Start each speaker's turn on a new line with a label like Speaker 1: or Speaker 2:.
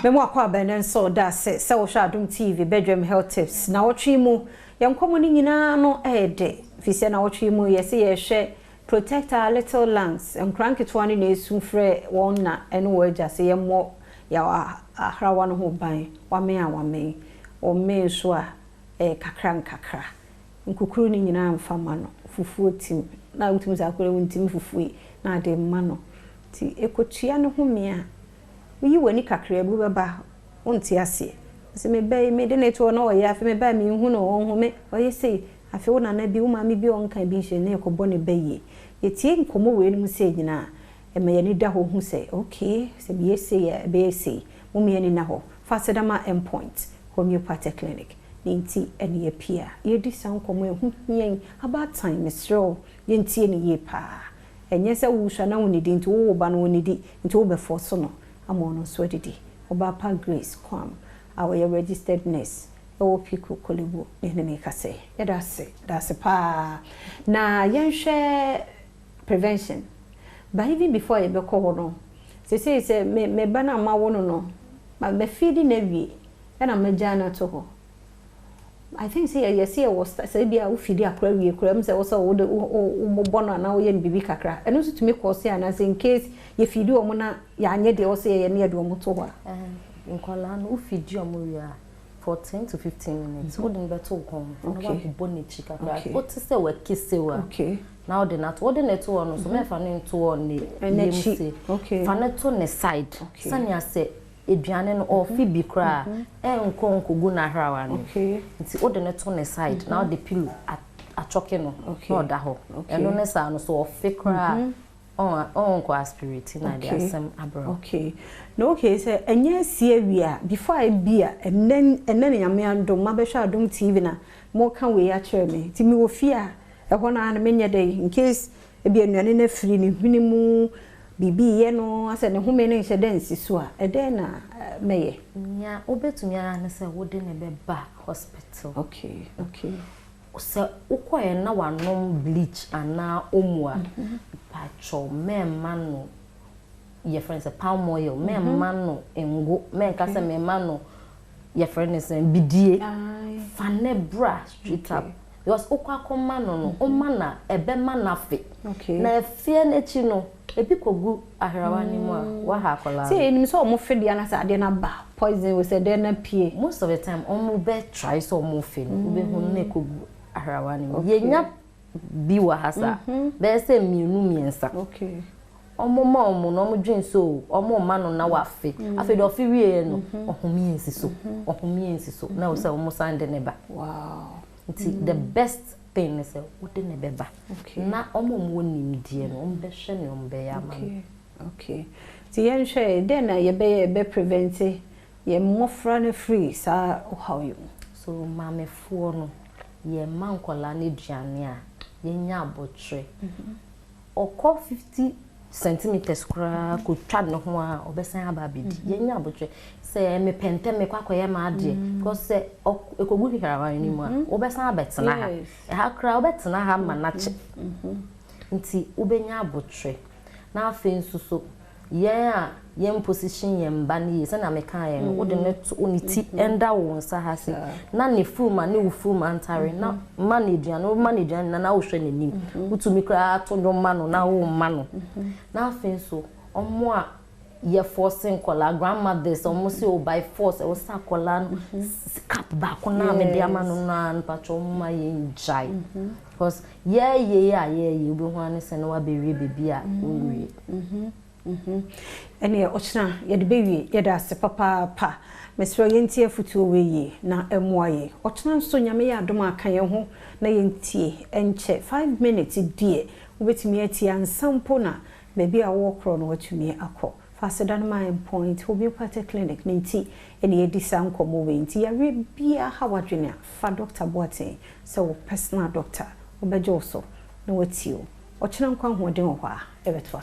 Speaker 1: Memo akwa benen so da se wo hwa Adom TV Badwam health tips na wotwe mu yankomo ni nyina no ede fise na wotwe mu yese ye hwe protect our little lungs enkranketo ani na esu frɛ won na eno wo agya se ye mo ya ahrawa no ho ban wame o me so a kakra nkukuru ni nyina mfama no fufuo tim na utim za akore wontim fufuo na ade mma no ti ekotua no ho mia yi wani kakra bu beba wonti ase se me bai me de neto no oya afi me bai me hu no won hu me oye sei afi wo na na bi wo ma me bi on kan bi hye ne ekobo ne baye yetie nkomo we ni mu se nyina e me ye ni da ho hu se okay se bi ese ya be ese mo me ni na ho fasedama endpoint homeopathic clinic ninti ene ye pia ye di san komo ehu yen about time mesro ye ntie ni ye pa enye se wo hwa na woni di nti wo ba no woni di nti wo be force no amono so didi oba pa grace kwam our registered nurse o piku kolebu ne me kase that's pa na yenhwe prevention but even before you be call no say me bana ma wono no ma me feeding na wie na ma jana to ho I think say yes here was say bia wo feed akra wie kra am say wo so wo bono na wo ye bibi kakra eno so tumi cause ana say in case ye feed o mo na ya anye de wo say ye na de o mo to ho
Speaker 2: nkola no wo feed o mo wi for 10 to 15 minutes wo den beto kon na wa bo ne chi kakra wo ti say we kise wa
Speaker 1: okay
Speaker 2: now the nat wo de ne to no so me fa ne to o ne yemse
Speaker 1: okay
Speaker 2: fa ne to ne side sanya say eduane no o fi bi kra enkonkogu na hrawa no nti o de ne to ne side now the pillow achoke no no da ho eno ne sa no so o fi kra on ko aspirate na dia sem abro
Speaker 1: okay no okay say enye sie wia before I bia enen nyame andom ma be hwa Adom TV na mo kan we ya kire me ti mi wo fi a ho na menye dey in case e bia nuane na firi ni hwini mu bibi ye no ase ne home ne hye den siso a ede na meye
Speaker 2: nya obetumi ara ne se wo de ne be ba hospital
Speaker 1: okay
Speaker 2: se ukoye na wanom bleach ana omua pacho memma no ye friends palm oil memma no engo menka se memma no ye friends bidie fane bra straight up because ukwakoma no oma na ebe manafe na efie na chi no ebi kogu ahrawa ni mu a wa ha kola
Speaker 1: see enim so omo fe dia na sa de na ba poison we say de na pie
Speaker 2: most of the time omo be try so omo fe no be hu na kogu ahrawa ni mu ye nya bi wa hasa be se mienu miensa
Speaker 1: okay
Speaker 2: omo ma omo no omo dwen so omo ma no na wa fe afi do fi wie no ohomiensi so na wo say omo sande ne ba
Speaker 1: wow
Speaker 2: the best thing is what in the beba. Okay. Na omo nimdie no ombe hwe ne ombe ya ma.
Speaker 1: Okay. Ti yen hwe den na ye be prevent ye mofra na free sa how you.
Speaker 2: So mame fuo no ye mankola ne duane a ye nya abotre. Oko 50 centimeters kra ko twa ne ho a obesan aba bidi. Ye nya abotre se me pente me kwakoye ma ade because se ekogu hiharawa ni mu a obesan abetena ha ha kra obetena ha ma na che nti ubenya abotre na afi nsuso ye a ye position ye mba ni se na me kan ye no ode ne to oniti enda wo nsa ha se na ne fuma ne ufuma antare na manage na wo hwe nanim utumi kra to do ma no na wo ma no na afi nso omo a ye forcing kola grandmothers almost say by force e was kola cap back na me dia manu na pacho ma ye njai because ye obi ho an se na wa be wie bebi a we
Speaker 1: ene ochina ye de bewie ye da se papa mesro ye ntie futu we ye na emoaye ochina nso nyame ye adom aka ye ho na ye ntie enche 5 minutes die obetimi atie ansampo na bebi a wo kro no watumi akọ Adom point homeopathic clinic ninti ene edisa nkomo we nti ya bia ha wadwene fa Dr. Boateng so personal doctor obejo so na watio ochina nkwa ho den ho a ebeto so